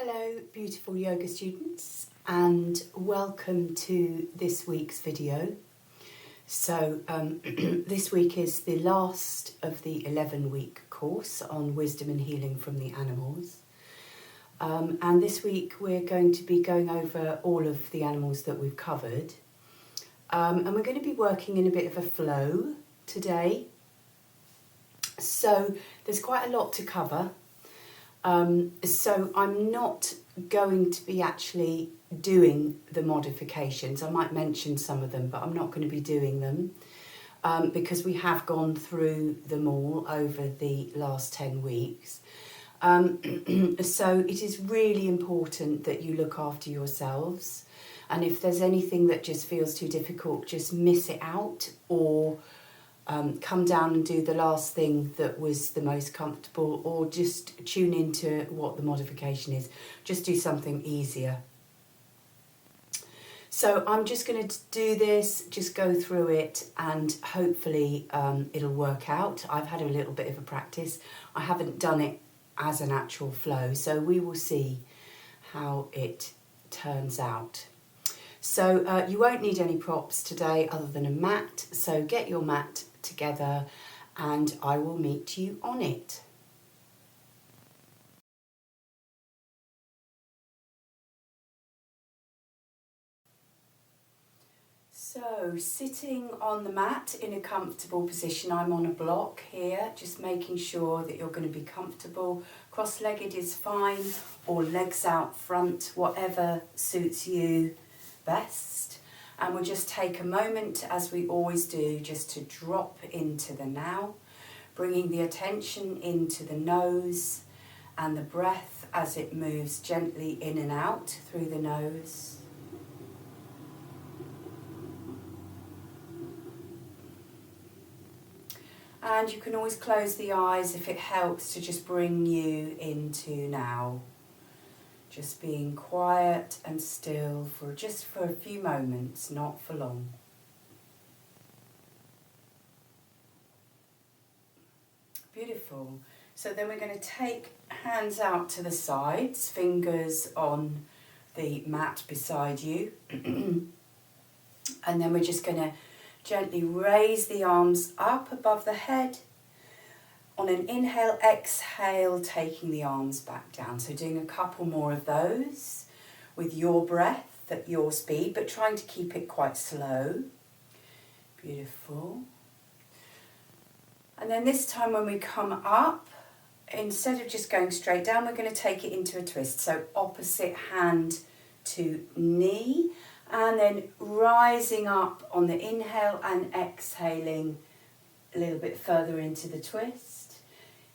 Hello beautiful yoga students, and welcome to this week's video. So this week is the last of the 11-week course on wisdom and healing from the animals, and this week we're going to be going over all of the animals that we've covered, and we're going to be working in a bit of a flow today. So there's quite a lot to cover. So I'm not going to be actually doing the modifications. I might mention some of them, but I'm not going to be doing them because we have gone through them all over the last 10 weeks. So it is really important that you look after yourselves. And if there's anything that just feels too difficult, just miss it out or come down and do the last thing that was the most comfortable, or just tune into what the modification is. Just do something easier. So I'm just going to do this, just go through it, and hopefully it'll work out. I've had a little bit of a practice. I haven't done it as an actual flow, so we will see how it turns out. So you won't need any props today other than a mat, so get your mat together and I will meet you on it. So sitting on the mat in a comfortable position, I'm on a block here, just making sure that you're going to be comfortable. Cross-legged is fine, or legs out front, whatever suits you best. And we'll just take a moment, as we always do, just to drop into the now, bringing the attention into the nose and the breath as it moves gently in and out through the nose. And you can always close the eyes if it helps to just bring you into now. Just being quiet and still for a few moments, not for long. Beautiful. So then we're going to take hands out to the sides, fingers on the mat beside you. And then we're just going to gently raise the arms up above the head. On an inhale, exhale, taking the arms back down. So doing a couple more of those with your breath at your speed, but trying to keep it quite slow. Beautiful. And then this time when we come up, instead of just going straight down, we're going to take it into a twist. So opposite hand to knee, and then rising up on the inhale and exhaling a little bit further into the twist.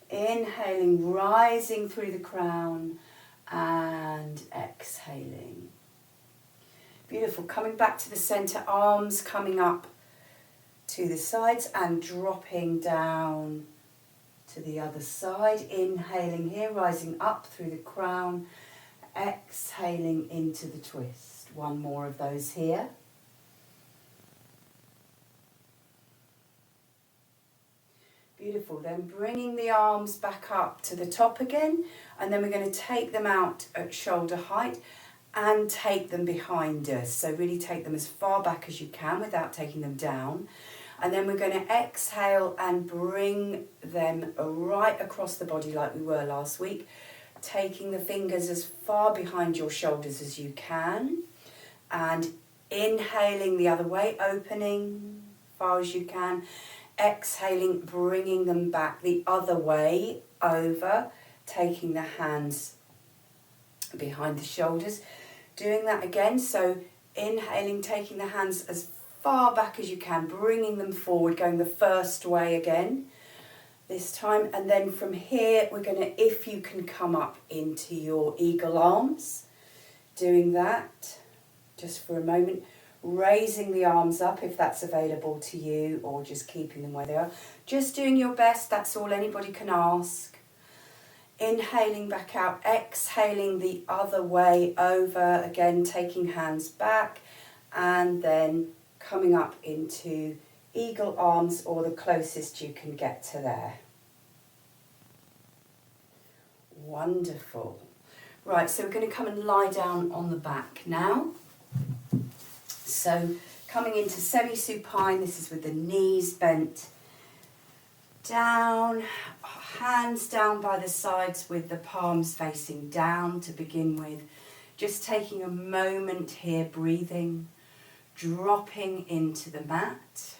Inhaling, rising through the crown, and exhaling. Beautiful. Coming back to the center, arms coming up to the sides and dropping down to the other side. Inhaling here, rising up through the crown, exhaling into the twist. One more of those here. Beautiful. Then bringing the arms back up to the top again, and then we're going to take them out at shoulder height and take them behind us. So really take them as far back as you can without taking them down. And then we're going to exhale and bring them right across the body like we were last week, taking the fingers as far behind your shoulders as you can, and inhaling the other way, opening as far as you can. Exhaling, bringing them back the other way over, taking the hands behind the shoulders. Doing that again, so inhaling, taking the hands as far back as you can, bringing them forward, going the first way again this time. And then from here, we're going to, if you can, come up into your eagle arms. Doing that just for a moment. Raising the arms up if that's available to you, or just keeping them where they are. Just doing your best, that's all anybody can ask. Inhaling back out, exhaling the other way over, again taking hands back, and then coming up into eagle arms, or the closest you can get to there. Wonderful. Right, so we're going to come and lie down on the back now. So coming into semi-supine, this is with the knees bent down, hands down by the sides with the palms facing down to begin with. Just taking a moment here, breathing, dropping into the mat.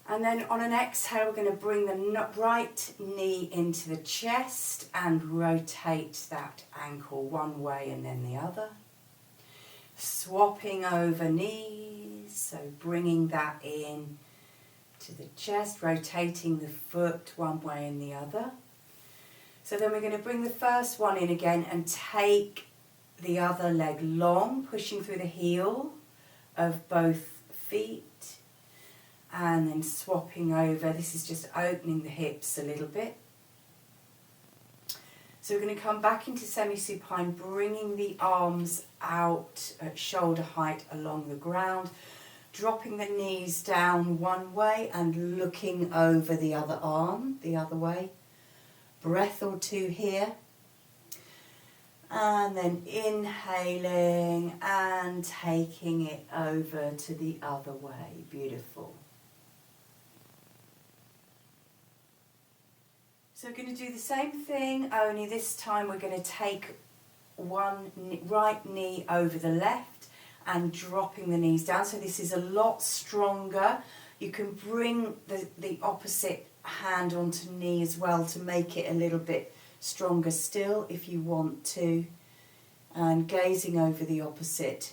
And then on an exhale, we're going to bring the right knee into the chest and rotate that ankle one way and then the other. Swapping over knees, so bringing that in to the chest, rotating the foot one way and the other. So then we're going to bring the first one in again and take the other leg long, pushing through the heel of both feet. And then swapping over. This is just opening the hips a little bit. So we're going to come back into semi-supine, bringing the arms out at shoulder height along the ground, dropping the knees down one way and looking over the other arm, the other way. Breath or two here. And then inhaling and taking it over to the other way. Beautiful. So we're going to do the same thing, only this time we're going to take one right knee over the left and dropping the knees down. So this is a lot stronger. You can bring the opposite hand onto knee as well to make it a little bit stronger still if you want to. And gazing over the opposite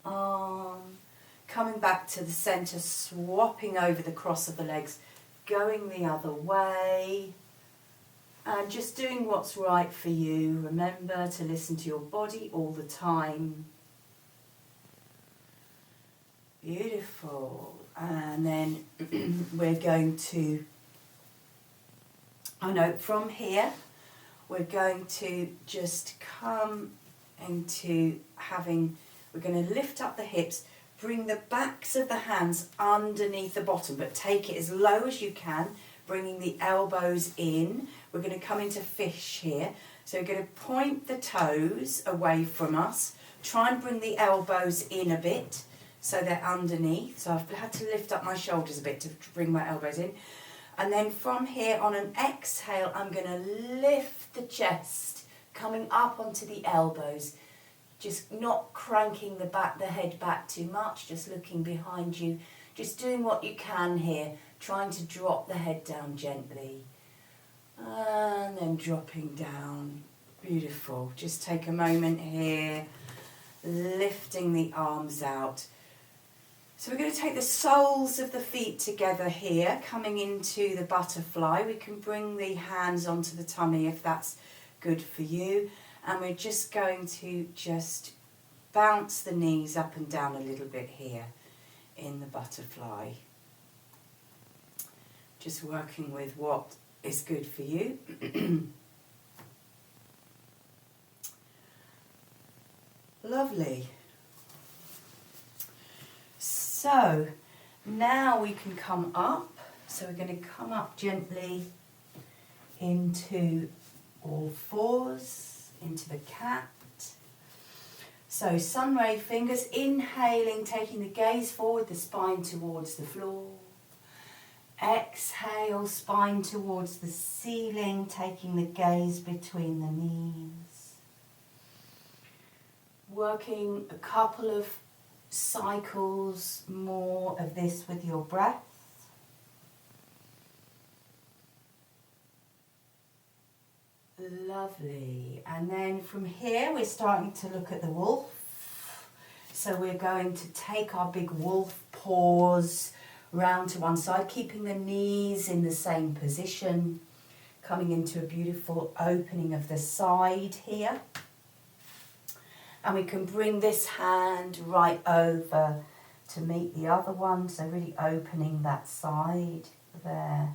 arm. Coming back to the centre, swapping over the cross of the legs. Going the other way and just doing what's right for you. Remember to listen to your body all the time. Beautiful. And then we're going to, from here we're going to just come into we're going to lift up the hips. Bring the backs of the hands underneath the bottom, but take it as low as you can, bringing the elbows in. We're going to come into fish here. So we're going to point the toes away from us. Try and bring the elbows in a bit so they're underneath. So I've had to lift up my shoulders a bit to bring my elbows in. And then from here, on an exhale, I'm going to lift the chest, coming up onto the elbows. Just not cranking the head back too much, just looking behind you, just doing what you can here, trying to drop the head down gently. And then dropping down. Beautiful. Just take a moment here, lifting the arms out. So we're going to take the soles of the feet together here, coming into the butterfly. We can bring the hands onto the tummy if that's good for you. And we're just going to bounce the knees up and down a little bit here in the butterfly. Just working with what is good for you. Lovely. So now we can come up. So we're going to come up gently into all fours. Into the cat. So sun ray fingers, inhaling, taking the gaze forward, the spine towards the floor. Exhale, spine towards the ceiling, taking the gaze between the knees. Working a couple of cycles more of this with your breath. Lovely. And then from here we're starting to look at the wolf. So we're going to take our big wolf paws round to one side, keeping the knees in the same position, coming into a beautiful opening of the side here. And we can bring this hand right over to meet the other one, so really opening that side there.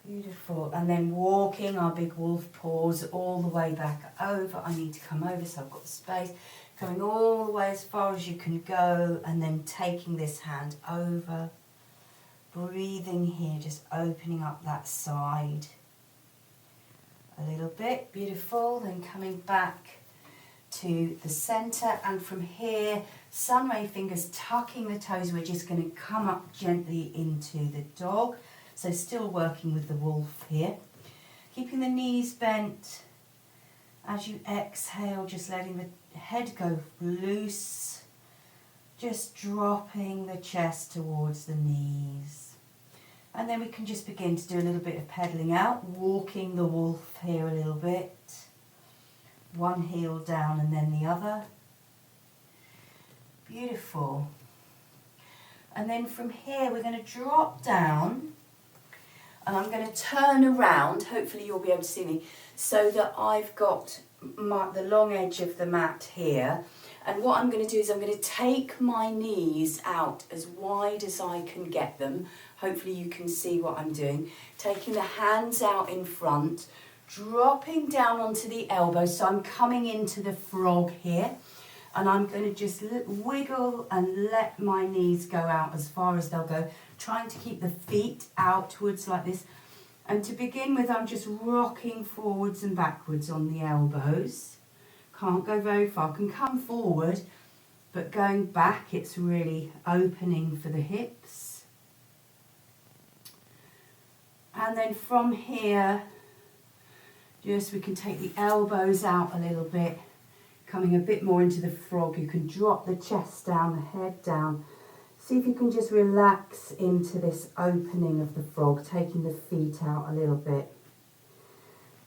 Beautiful. And then walking our big wolf paws all the way back over. I need to come over so I've got the space. Coming all the way as far as you can go, and then taking this hand over. Breathing here, just opening up that side. a little bit, beautiful. Then coming back to the center, and from here, sunray fingers tucking the toes, we're just going to come up gently into the dog. So still working with the wolf here. Keeping the knees bent. As you exhale, just letting the head go loose. Just dropping the chest towards the knees. And then we can just begin to do a little bit of pedaling out, walking the wolf here a little bit. One heel down and then the other. Beautiful. And then from here we're going to drop down, and I'm going to turn around, hopefully you'll be able to see me, so that I've got the long edge of the mat here. And what I'm going to do is I'm going to take my knees out as wide as I can get them. Hopefully you can see what I'm doing. Taking the hands out in front, dropping down onto the elbows. So I'm coming into the frog here. And I'm going to just wiggle and let my knees go out as far as they'll go. Trying to keep the feet outwards like this. And to begin with, I'm just rocking forwards and backwards on the elbows. Can't go very far, can come forward, but going back, it's really opening for the hips. And then from here, just we can take the elbows out a little bit, coming a bit more into the frog. You can drop the chest down, the head down. See if you can just relax into this opening of the frog, taking the feet out a little bit.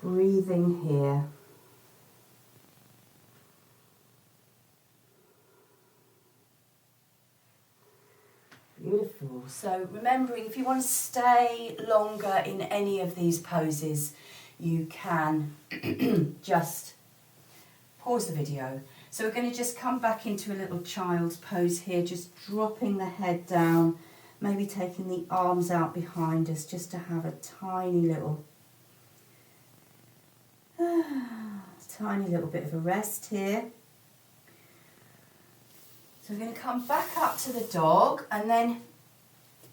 Breathing here. Beautiful. So remembering, if you want to stay longer in any of these poses, you can just pause the video. So we're going to just come back into a little child's pose here, just dropping the head down, maybe taking the arms out behind us just to have a tiny little bit of a rest here. So we're going to come back up to the dog, and then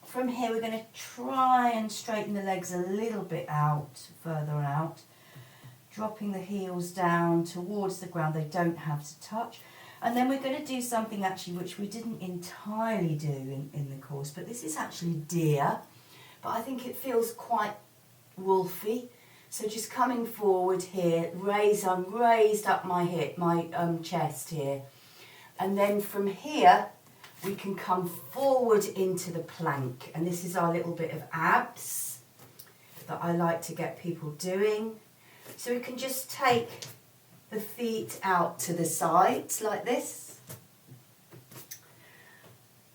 from here we're going to try and straighten the legs a little bit out, further out. Dropping the heels down towards the ground, they don't have to touch. And then we're going to do something actually which we didn't entirely do in the course, but this is actually deer, but I think it feels quite wolfy. So just coming forward here, I'm raised up my hip, my chest here. And then from here, we can come forward into the plank. And this is our little bit of abs that I like to get people doing. So we can just take the feet out to the sides like this.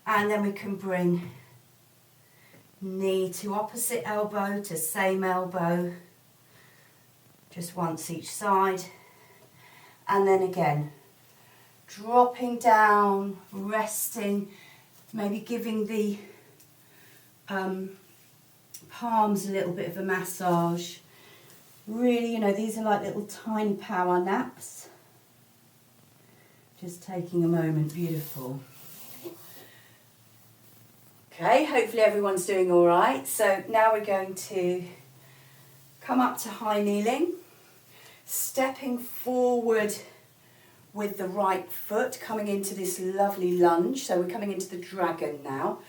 And then we can bring knee to opposite elbow to same elbow. Just once each side. And then again, dropping down, resting, maybe giving the palms a little bit of a massage. Really, these are like little tiny power naps. Just taking a moment, beautiful. Okay, hopefully everyone's doing all right. So now we're going to come up to high kneeling, stepping forward with the right foot, coming into this lovely lunge. So we're coming into the dragon now.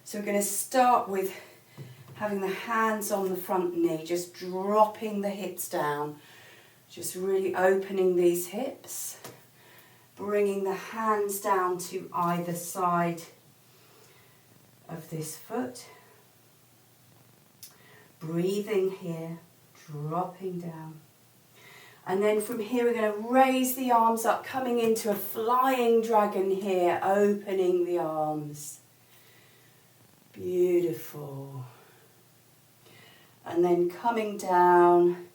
So we're going to start with having the hands on the front knee, just dropping the hips down, just really opening these hips, bringing the hands down to either side of this foot, breathing here, dropping down. And then from here we're going to raise the arms up, coming into a flying dragon here, opening the arms. Beautiful. And then coming down,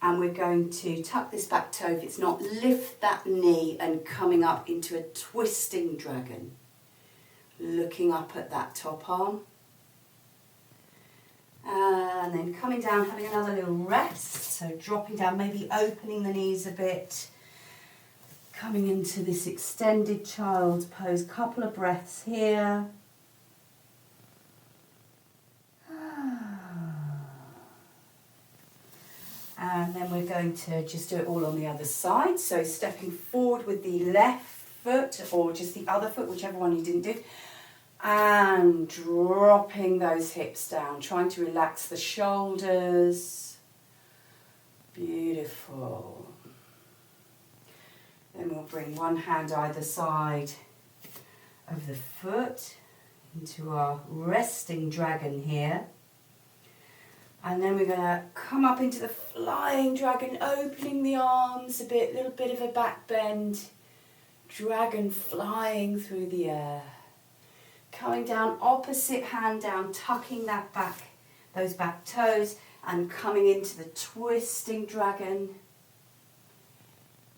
and we're going to tuck this back toe, if it's not, lift that knee and coming up into a twisting dragon. Looking up at that top arm. And then coming down, having another little rest. So dropping down, maybe opening the knees a bit. Coming into this extended child's pose. Couple of breaths here. And then we're going to just do it all on the other side. So stepping forward with the left foot or just the other foot, whichever one you didn't do. And dropping those hips down, trying to relax the shoulders. Beautiful. Then we'll bring one hand either side of the foot into our resting dragon here. And then we're going to come up into the flying dragon, opening the arms a bit, little bit of a back bend. Dragon flying through the air. Coming down, opposite hand down, tucking that back, those back toes, and coming into the twisting dragon.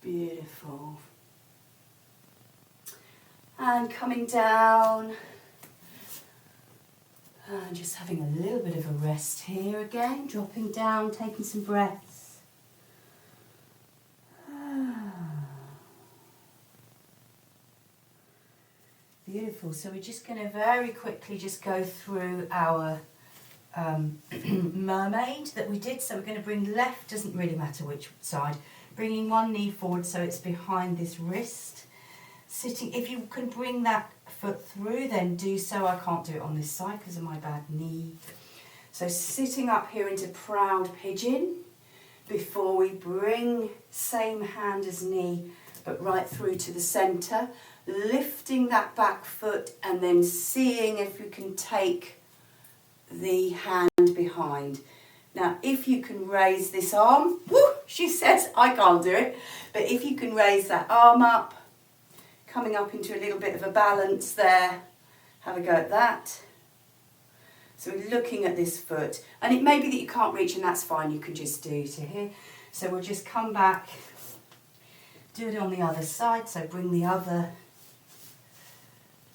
Beautiful. And coming down. And just having a little bit of a rest here again, dropping down, taking some breaths. Beautiful. So we're just going to very quickly just go through our mermaid that we did. So we're going to bring left, doesn't really matter which side, bringing one knee forward so it's behind this wrist. Sitting, if you can bring that foot through, then do so. I can't do it on this side because of my bad knee. So sitting up here into proud pigeon before we bring same hand as knee, but right through to the center, lifting that back foot and then seeing if you can take the hand behind. Now, if you can raise this arm, whoo, she says, I can't do it, but if you can raise that arm up, coming up into a little bit of a balance there. Have a go at that. So we're looking at this foot. And it may be that you can't reach, and that's fine. You can just do to here. So we'll just come back, do it on the other side. So bring the other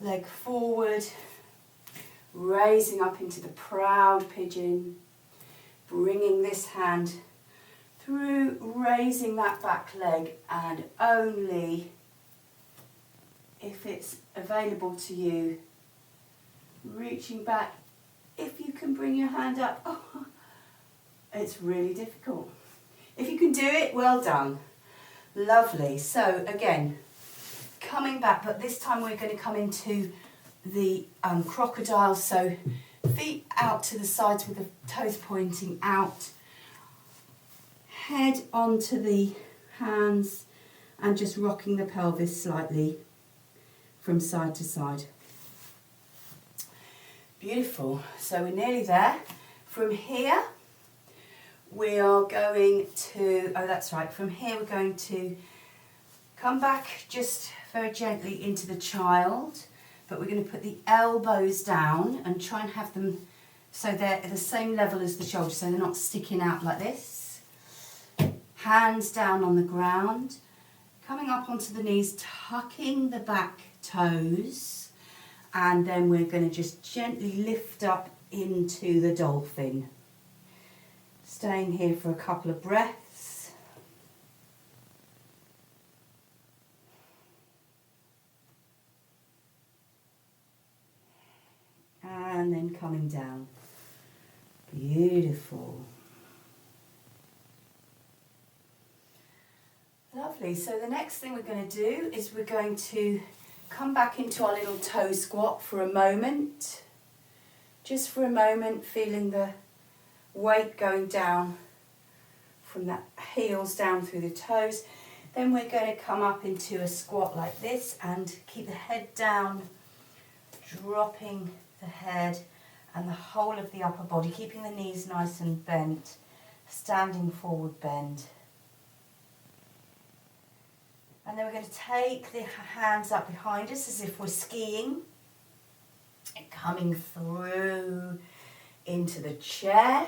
leg forward, raising up into the proud pigeon, bringing this hand through, raising that back leg, and only if it's available to you, reaching back. If you can bring your hand up, oh, it's really difficult. If you can do it, well done. Lovely. So again, coming back, but this time we're going to come into the crocodile. So feet out to the sides with the toes pointing out, head onto the hands and just rocking the pelvis slightly from side to side. Beautiful. So we're nearly there. From here, we are going to, oh that's right, from here we're going to come back just very gently into the child, but we're going to put the elbows down and try and have them so they're at the same level as the shoulders, so they're not sticking out like this. Hands down on the ground, coming up onto the knees, tucking the back toes, and then we're going to just gently lift up into the dolphin. Staying here for a couple of breaths. And then coming down. Beautiful. Lovely. So the next thing we're going to do is we're going to come back into our little toe squat for a moment. Just for a moment, feeling the weight going down from the heels down through the toes. Then we're going to come up into a squat like this and keep the head down, dropping the head and the whole of the upper body, keeping the knees nice and bent, standing forward bend. And then we're going to take the hands up behind us as if we're skiing, and coming through into the chair.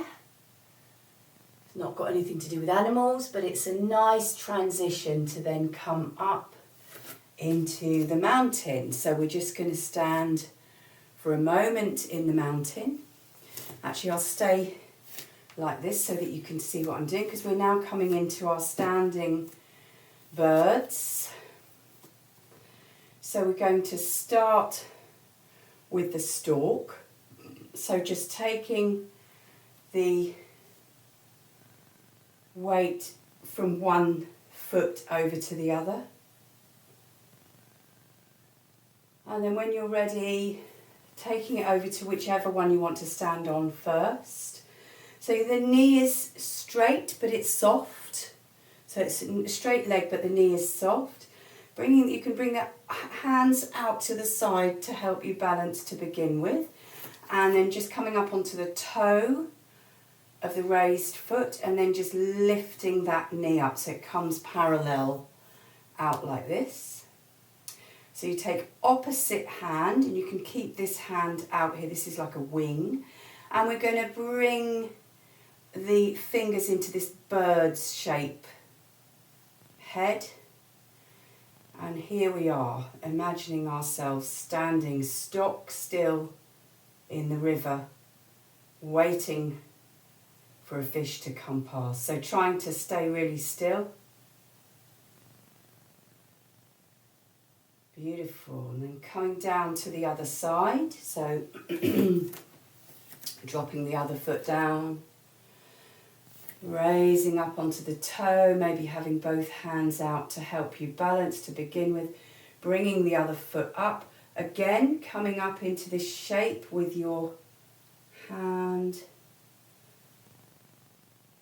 It's not got anything to do with animals, but it's a nice transition to then come up into the mountain. So we're just going to stand for a moment in the mountain. Actually, I'll stay like this so that you can see what I'm doing, because we're now coming into our standing birds. So we're going to start with the stalk. So just taking the weight from one foot over to the other. And then when you're ready, taking it over to whichever one you want to stand on first. So the knee is straight, but it's soft. So it's a straight leg, but the knee is soft. You can bring the hands out to the side to help you balance to begin with. And then just coming up onto the toe of the raised foot, and then just lifting that knee up so it comes parallel out like this. So you take opposite hand, and you can keep this hand out here. This is like a wing. And we're going to bring the fingers into this bird's shape head. And here we are, imagining ourselves standing stock still in the river, waiting for a fish to come past. So trying to stay really still. Beautiful. And then coming down to the other side. So dropping the other foot down. Raising up onto the toe, maybe having both hands out to help you balance to begin with. Bringing the other foot up. Again, coming up into this shape with your hand.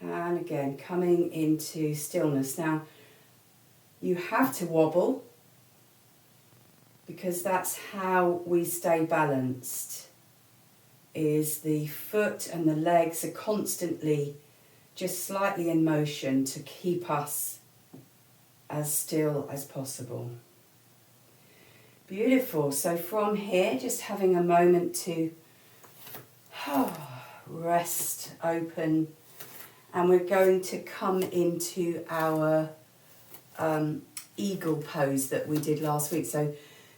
And again, coming into stillness. Now, you have to wobble because that's how we stay balanced. Is the foot and the legs are constantly just slightly in motion to keep us as still as possible. Beautiful. So from here, just having a moment to rest, open, and we're going to come into our eagle pose that we did last week. So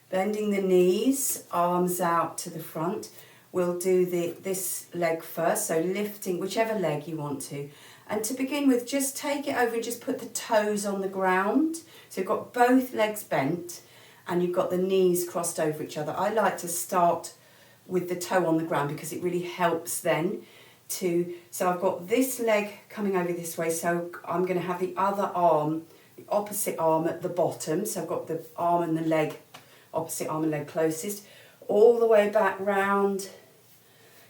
bending the knees, arms out to the front. We'll do this leg first, so lifting whichever leg you want to. And to begin with, just take it over and just put the toes on the ground. So you've got both legs bent and you've got the knees crossed over each other. I like to start with the toe on the ground because it really helps then to... So I've got this leg coming over this way, so I'm going to have the other arm, the opposite arm at the bottom. So I've got the arm and the leg, opposite arm and leg closest, all the way back round,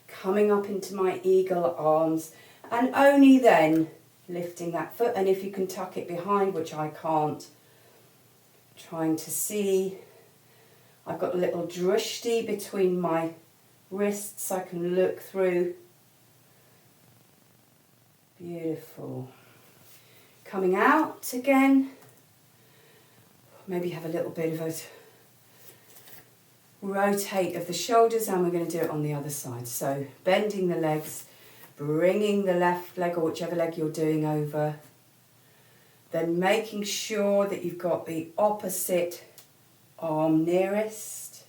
coming up into my eagle arms, and only then lifting that foot. And if you can tuck it behind, which I can't, trying to see, I've got a little drushti between my wrists I can look through. Beautiful. Coming out again, maybe have a little bit of a rotate of the shoulders, and we're going to do it on the other side. So bending the legs, bringing the left leg or whichever leg you're doing over, then making sure that you've got the opposite arm nearest,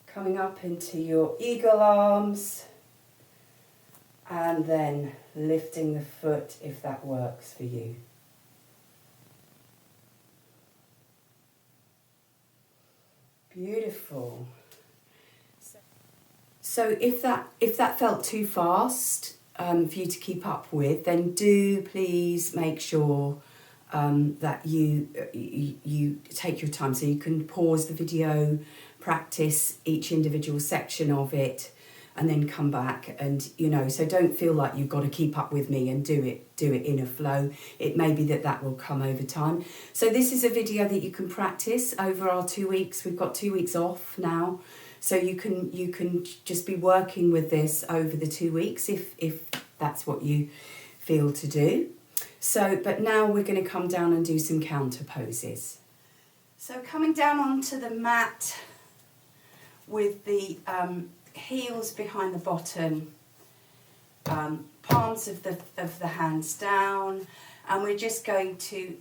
coming up into your eagle arms, and then lifting the foot if that works for you. Beautiful. So if that felt too fast for you to keep up with, then do please make sure that you take your time. So you can pause the video, practice each individual section of it, and then come back. And so don't feel like you've got to keep up with me and do it in a flow. It may be that will come over time. So this is a video that you can practice over our 2 weeks. We've got 2 weeks off now, so you can just be working with this over the 2 weeks if that's what you feel to do. So, but now we're going to come down and do some counter poses. So coming down onto the mat with the heels behind the bottom, palms of the hands down, and we're just going to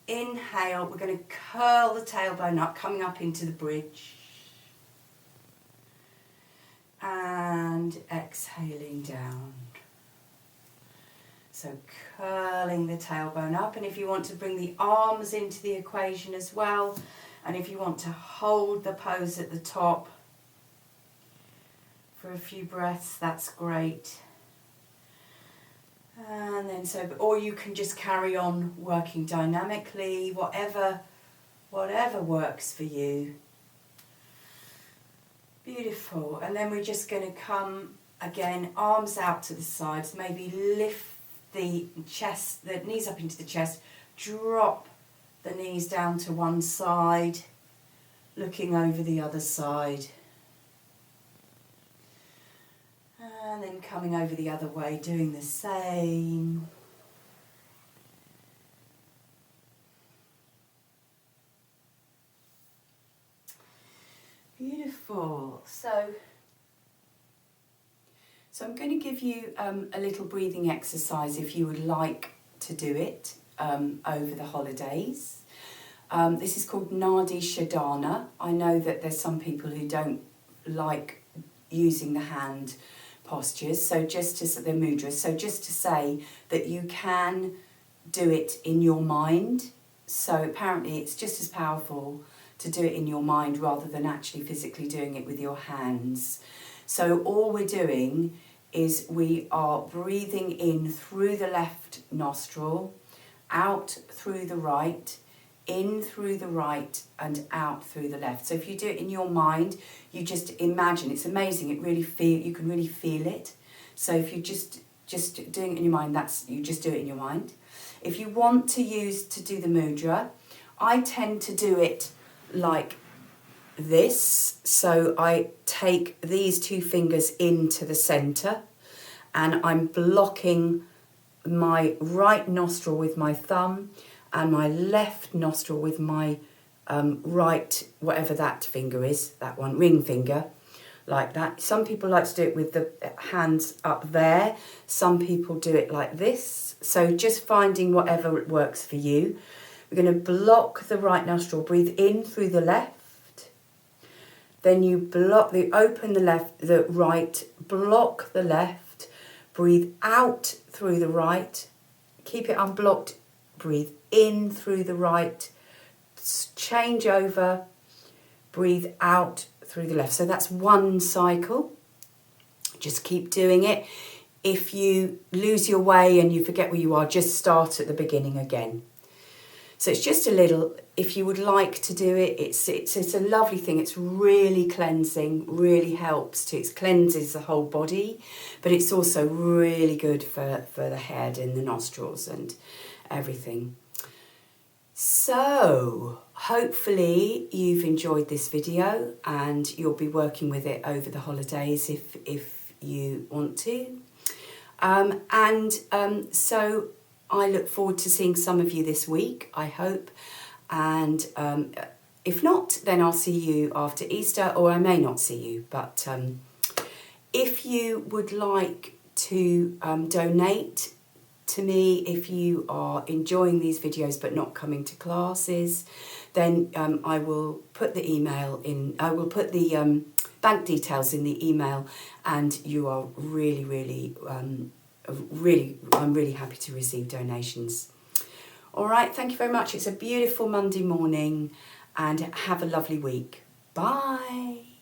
inhale. We're going to curl the tailbone up, coming up into the bridge, and exhaling down. So curling the tailbone up, and if you want to bring the arms into the equation as well, and if you want to hold the pose at the top for a few breaths, that's great. And then or you can just carry on working dynamically, whatever works for you. Beautiful. And then we're just going to come again, arms out to the sides, maybe lift the chest, the knees up into the chest, drop the knees down to one side, looking over the other side. And then coming over the other way, doing the same. Beautiful. So I'm going to give you a little breathing exercise if you would like to do it over the holidays. This is called Nadi Shodhana. I know that there's some people who don't like using the hand postures, so just to the mudras. So just to say that you can do it in your mind. So apparently it's just as powerful to do it in your mind rather than actually physically doing it with your hands. So all we're doing is we are breathing in through the left nostril, out through the right, in through the right and out through the left. So if you do it in your mind, you just imagine, it's amazing, you can really feel it. So if you just doing it in your mind, you just do it in your mind. If you want to do the mudra, I tend to do it like this. So I take these two fingers into the center and I'm blocking my right nostril with my thumb and my left nostril with my right, whatever that finger is, that one, ring finger, like that. Some people like to do it with the hands up there. Some people do it like this. So just finding whatever works for you. We're going to block the right nostril, breathe in through the left. Then you open the right, block the left, breathe out through the right, keep it unblocked, breathe in through the right, change over, breathe out through the left. So that's one cycle. Just keep doing it. If you lose your way and you forget where you are, just start at the beginning again. So it's just a little, if you would like to do it, it's a lovely thing. It's really cleansing, really helps it cleanses the whole body, but it's also really good for the head and the nostrils and everything. So hopefully you've enjoyed this video and you'll be working with it over the holidays if you want to. So I look forward to seeing some of you this week, I hope. And if not, then I'll see you after Easter, or I may not see you. But if you would like to donate to me, if you are enjoying these videos but not coming to classes, then I will put the email in, I will put the bank details in the email, and you are I'm really happy to receive donations. All right, thank you very much. It's a beautiful Monday morning and have a lovely week. Bye.